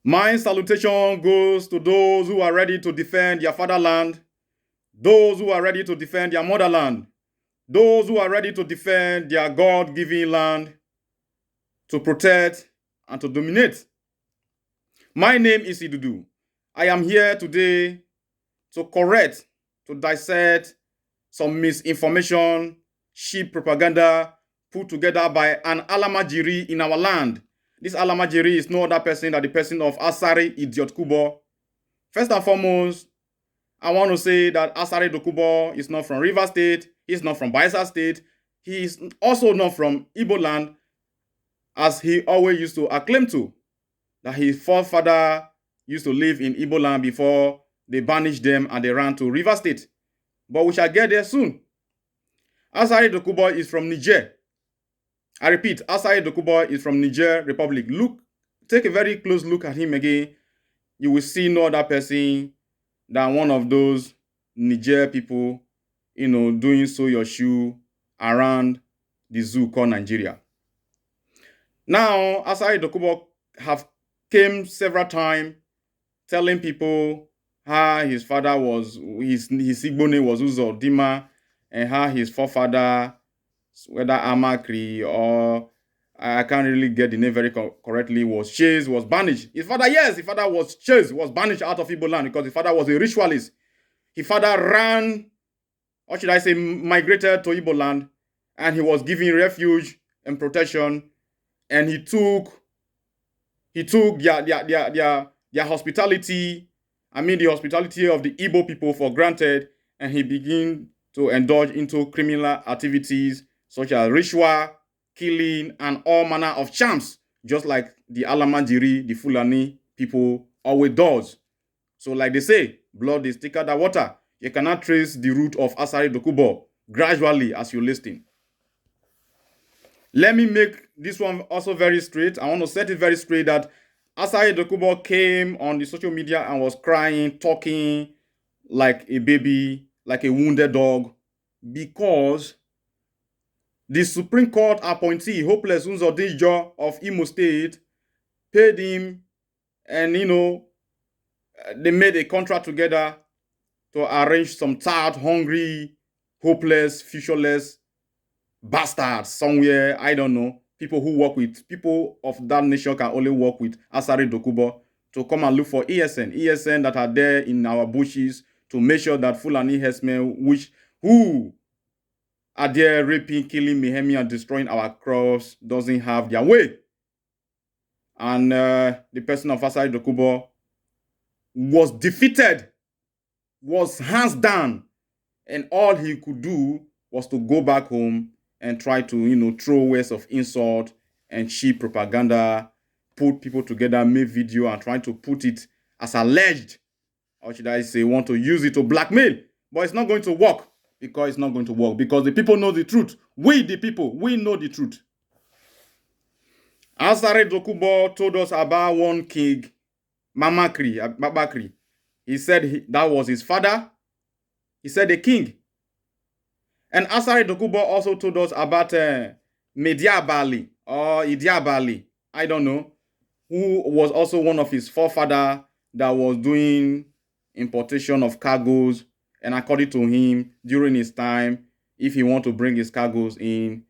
My salutation goes to those who are ready to defend their fatherland, those who are ready to defend their motherland, those who are ready to defend their God-given land, to protect and to dominate. My name is Idudu. I am here today to correct, to dissect some misinformation, cheap propaganda put together by an Alamajiri in our land. This Alamajiri is no other person than the person of Asari Idiotkubo. First and foremost, I want to say that Asari Idiotkubo is not from Rivers State, he's not from Bayelsa State, he is also not from Igbo land, as he always used to acclaim to, that his forefather used to live in Igbo land before they banished them and they ran to Rivers State. But we shall get there soon. Asari Idiotkubo is from Niger. I repeat, Asari Idiotkubo is from Niger Republic. Take a very close look at him again. You will see no other person than one of those Niger people, doing so your shoe around the zoo called Nigeria. Now, Asari Idiotkubo have came several times telling people how his father was, his Igbo name was Uzodima, and how his forefather, whether Amakri or I can't really get the name very correctly, was chased, was banished. His father was chased, was banished out of Igbo land because his father was a ritualist. His father ran, or should I say, migrated to Igbo land, and he was given refuge and protection, and he took their hospitality, the hospitality of the Igbo people for granted, and he began to indulge into criminal activities such as ritual, killing, and all manner of charms, just like the Alamajiri, the Fulani people always does. So like they say, blood is thicker than water. You cannot trace the root of Asari Idiotkubo gradually as you listen. Let me make this one also very straight. I want to set it very straight that Asari Idiotkubo came on the social media and was crying, talking like a baby, like a wounded dog, because the Supreme Court appointee, Hopeless Uzodinjo of Imo State, paid him, and they made a contract together to arrange some tired, hungry, hopeless, futureless bastards somewhere, I don't know, people of that nation can only work with Asari Idiotkubo to come and look for ESN that are there in our bushes to make sure that Fulani herdsmen who are there raping, killing, mayhem, and destroying our crops doesn't have their way. And the person of Asari Idiotkubo was defeated, was hands down, and all he could do was to go back home and try to, throw words of insult and cheap propaganda, put people together, make video, and try to put it as alleged, or should I say, want to use it to blackmail. But it's not going to work, because the people know the truth. We, the people, we know the truth. Asari Idiotkubo told us about one king, Babakri. He said that was his father. He said a king. And Asari Idiotkubo also told us about Mediabali or Idiabali, I don't know, who was also one of his forefathers that was doing importation of cargoes. And according to him, during his time, if he want to bring his cargoes in,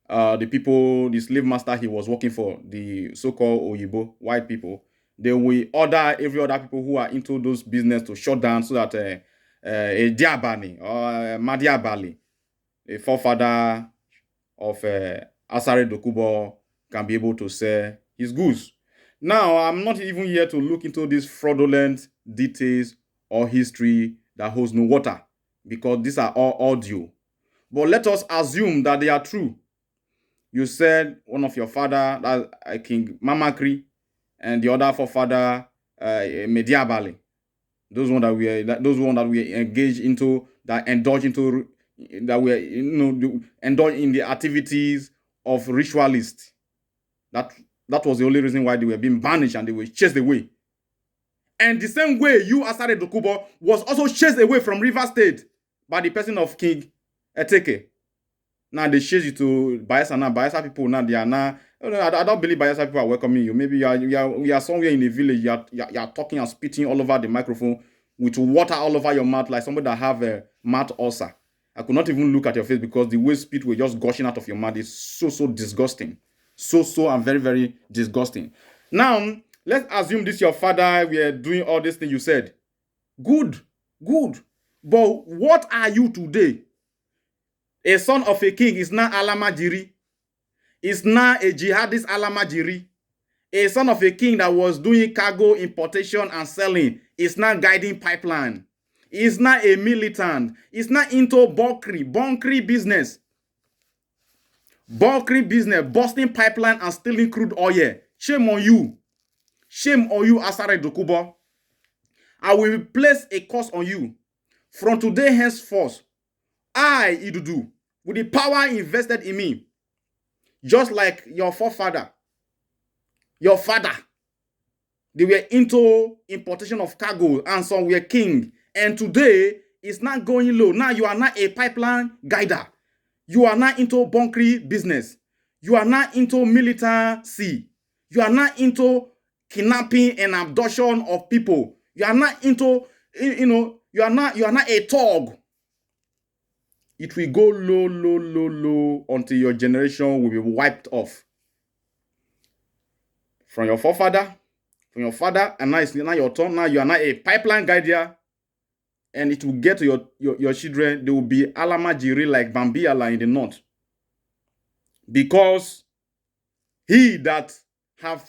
the slave master he was working for, the so-called Oyibo, white people, they will order every other people who are into those business to shut down so that a Diabani or Madiabali, a forefather of Asari Idiotkubo, can be able to sell his goods. Now, I'm not even here to look into these fraudulent details or history that holds no water, because these are all audio. But let us assume that they are true. You said one of your father, that King Mamakri, and the other forefather, Mediabali. Those ones that we engage into, that indulge into, that we indulge in the activities of ritualists. That was the only reason why they were being banished and they were chased away. And the same way you, Asari Idiotkubo, was also chased away from Rivers State by the person of King Eteke. Now they chase you to Bayelsa now. Bayelsa people now they are now. I don't believe Bayelsa people are welcoming you. Maybe you are somewhere in the village. You are talking and spitting all over the microphone with water all over your mouth like somebody that have a mouth ulcer. I could not even look at your face because the way spit were just gushing out of your mouth is so disgusting. So and very disgusting. Now let's assume this your father. We are doing all this thing you said. Good. But what are you today? A son of a king is not Alamajiri. Is not a jihadist Alamajiri. A son of a king that was doing cargo importation and selling is not guiding pipeline. Is not a militant. Is not into bunkering business. Bunkering business, busting pipeline and stealing crude oil. Shame on you. Shame on you, Asari Idiotkubo. I will place a curse on you. From today henceforth, I, Idudu, with the power invested in me, just like your forefather, your father, they were into importation of cargo and some were king. And today, it's not going low. Now you are not a pipeline guider. You are not into bunkering business. You are not into militancy. You are not into kidnapping and abduction of people. You are not into, you are not a thug. It will go low until your generation will be wiped off. From your forefather, from your father, and now it's not your turn. Now you are not a pipeline guide, and it will get to your children. They will be Alamajiri like Bambiala in the north. Because he that have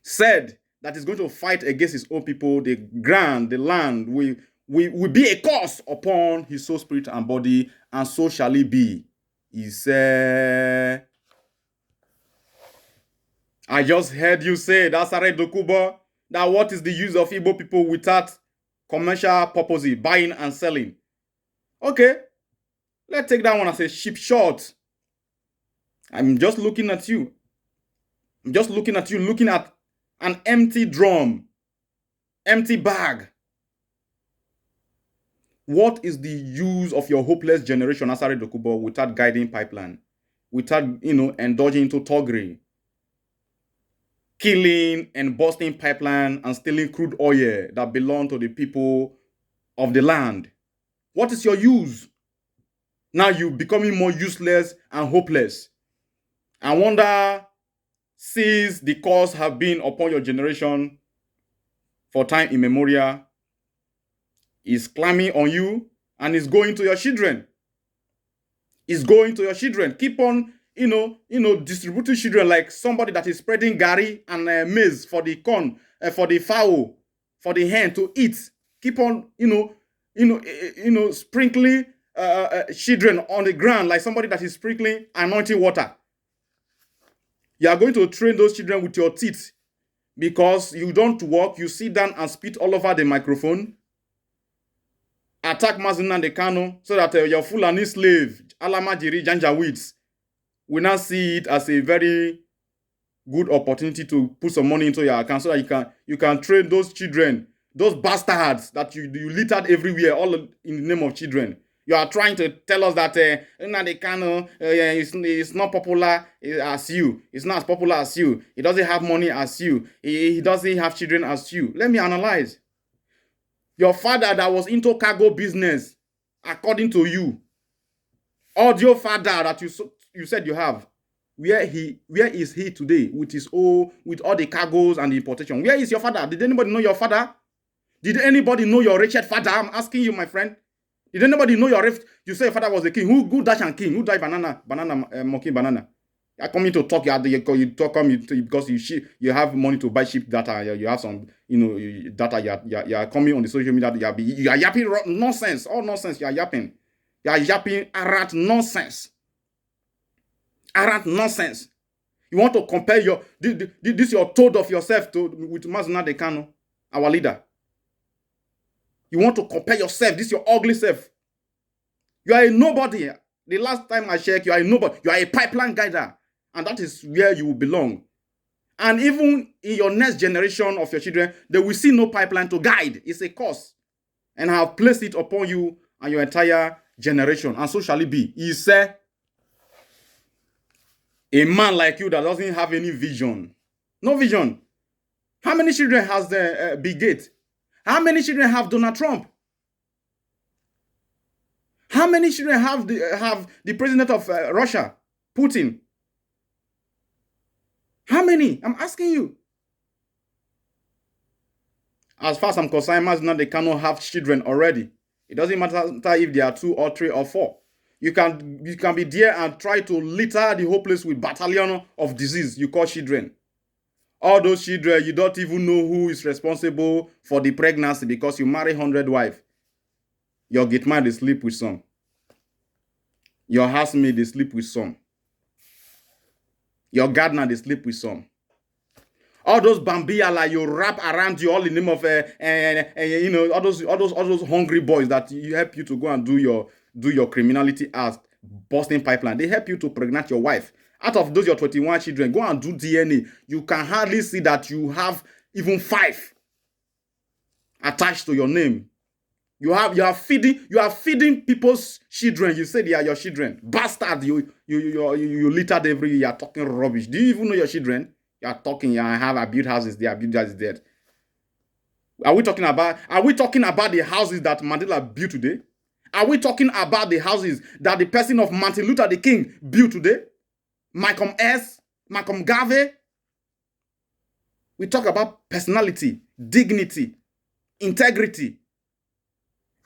said that is going to fight against his own people, the ground, the land, will be a curse upon his soul, spirit, and body, and so shall it be. He said, I just heard you say, Asari Idiotkubo, that what is the use of Igbo people without commercial purposes, buying and selling? Okay, let's take that one as a cheap shot. I'm just looking at you. I'm just looking at you, looking at an empty drum, empty bag. What is the use of your hopeless generation, Asari Idiotkubo, without guiding pipeline, without, indulging into thuggery, killing and busting pipeline and stealing crude oil that belong to the people of the land? What is your use? Now you're becoming more useless and hopeless. I wonder, since the curse have been upon your generation for time immemorial, is climbing on you and is going to your children. It's going to your children. Keep on, distributing children like somebody that is spreading gari and maize for the corn, for the fowl, for the hen to eat. Keep on, sprinkling children on the ground like somebody that is sprinkling anointing water. You are going to train those children with your teeth because you don't work. You sit down and spit all over the microphone. Attack Mazina de Kano so that your Fulani slave, Alamajiri Janjaweeds, will not see it as a very good opportunity to put some money into your account so that you can train those children, those bastards that you littered everywhere, all in the name of children. You are trying to tell us that Nnamdi Kanu is not popular as you. It's not as popular as you. He doesn't have money as you. He doesn't have children as you. Let me analyze. Your father that was into cargo business, according to you, audio father that you said you have, where is he today with all the cargoes and the importation? Where is your father? Did anybody know your father? Did anybody know your wretched father? I'm asking you, my friend. Did anybody know you say your father was a king? Who died and king? Who died monkey banana? You're coming to talk. You talk because you have money to buy cheap data. You have some data. You are coming on the social media. You are yapping nonsense. All nonsense. You are yapping. You are yapping arrant nonsense. Arrant nonsense. You want to compare this your toad of yourself with Mazuna de Kano, our leader. You want to compare yourself. This is your ugly self. You are a nobody. The last time I checked, you are a nobody. You are a pipeline guider. And that is where you will belong. And even in your next generation of your children, they will see no pipeline to guide. It's a curse. And I have placed it upon you and your entire generation. And so shall it be. He said, A man like you that doesn't have any vision. No vision. How many children has the Bill Gates? How many children have Donald Trump? How many children have the president of Russia, Putin? How many? I'm asking you. As far as I'm concerned, now they cannot have children already. It doesn't matter if they are 2 or 3 or 4. You can be there and try to litter the whole place with battalion of disease you call children. All those children, you don't even know who is responsible for the pregnancy because you marry 100 wives. Your gate man, they sleep with some. Your housemaid, they sleep with some. Your gardener, they sleep with some. All those bambiala you wrap around you, all in the name of you know, all those hungry boys that you help you to go and do your criminality as busting pipeline. They help you to pregnant your wife. Out of those your 21 children, go and do DNA. You can hardly see that you have even 5 attached to your name. You are feeding people's children. You say they are your children. Bastard, you littered every year. You are talking rubbish. Do you even know your children? You are talking, you have a built houses there, built houses there. Are we talking about the houses that Mandela built today? Are we talking about the houses that the person of Martin Luther the King built today? Malcolm Garvey? We talk about personality, dignity, integrity.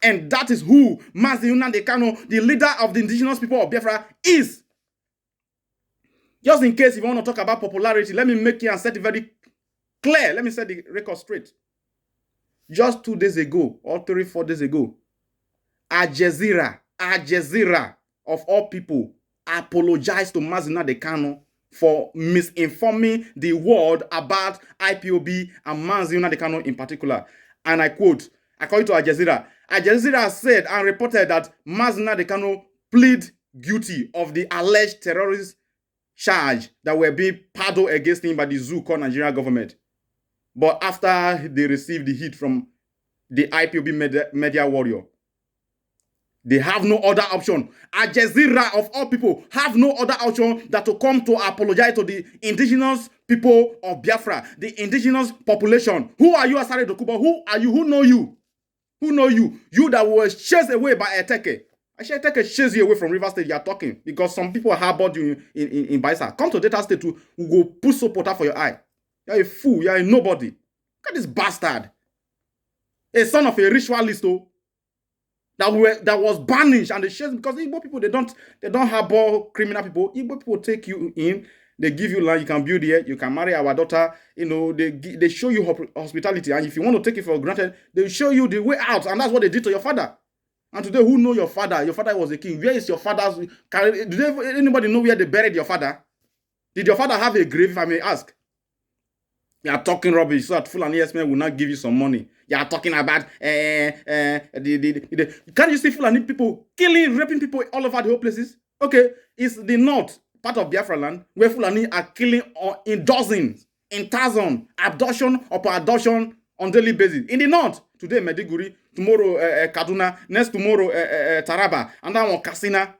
And that is who Mazi Nnamdi Kanu, the leader of the indigenous people of Biafra, is. Just in case if you want to talk about popularity, let me make it and set it very clear. Let me set the record straight. Just 2 days ago, or 3-4 days ago, Al Jazeera of all people, apologized to Mazi Nnamdi Kanu for misinforming the world about IPOB and Mazi Nnamdi Kanu in particular. And I quote, according to Al Jazeera said and reported that Mazi Nnamdi Kanu plead guilty of the alleged terrorist charge that were being paddled against him by the zoo called Nigerian government. But after they received the hit from the IPOB media warrior, they have no other option. Al Jazeera of all people have no other option than to come to apologize to the indigenous people of Biafra, the indigenous population. Who are you, Asari Idiotkubo? Who are you? Who know you? Who know you? You that was chased away by Eteke. Eteke chase you away from River State. You are talking because some people harbored you in Baisa. Come to Delta State to go put support for your eye. You're a fool. You're a nobody. Look at this bastard. A son of a ritualist, oh, that was banished and they chased because Igbo people they don't harbor criminal people. Igbo people take you in. They give you land, you can build here, you can marry our daughter. You know, they show you hospitality, and if you want to take it for granted, they show you the way out, and that's what they did to your father. And today, who know your father? Your father was a king. Where is your father's? Did anybody know where they buried your father? Did your father have a grave, if I may ask? You are talking rubbish, so that Fulani yes-men will not give you some money. You are talking about can you see Fulani people killing, raping people all over the whole places? Okay, it's the north part of Biafra land where Fulani are killing in dozens, in thousands, abduction upon abduction on daily basis. In the north, today Mediguri, tomorrow Kaduna, next tomorrow Taraba, and then on Katsina.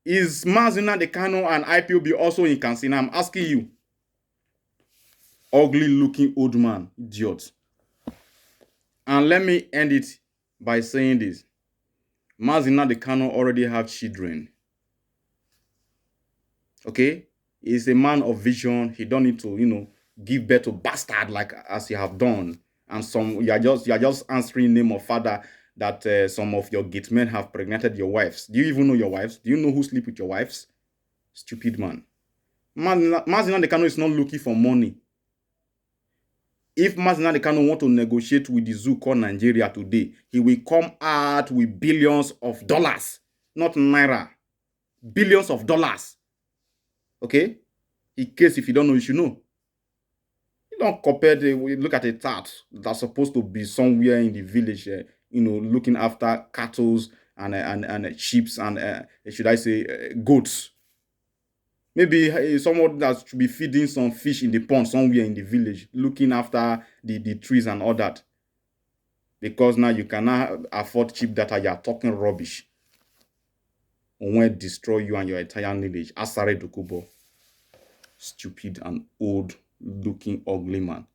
Is Mazi Nnamdi Kanu and IPOB also in Katsina? I'm asking you. Ugly looking old man, idiot. And let me end it by saying this. Mazi Nnamdi Kanu already have children. Okay? He's a man of vision. He don't need to, give birth to bastard like as you have done. And you are just answering name of father that some of your gate men have pregnated your wives. Do you even know your wives? Do you know who sleep with your wives? Stupid man. Mazi Nnamdi Kanu is not looking for money. If Mazi Nnamdi Kanu want to negotiate with the zoo called Nigeria today, he will come out with billions of dollars, not naira. Billions of dollars. Okay? In case if you don't know, you should know. You don't compare look at a tat that's supposed to be somewhere in the village, looking after cattle and sheep and should I say goats. Maybe someone that should be feeding some fish in the pond somewhere in the village, looking after the trees and all that. Because now you cannot afford cheap data, you are talking rubbish. When destroy you and your entire village. Asari Idiotkubo. stupid and old looking ugly man.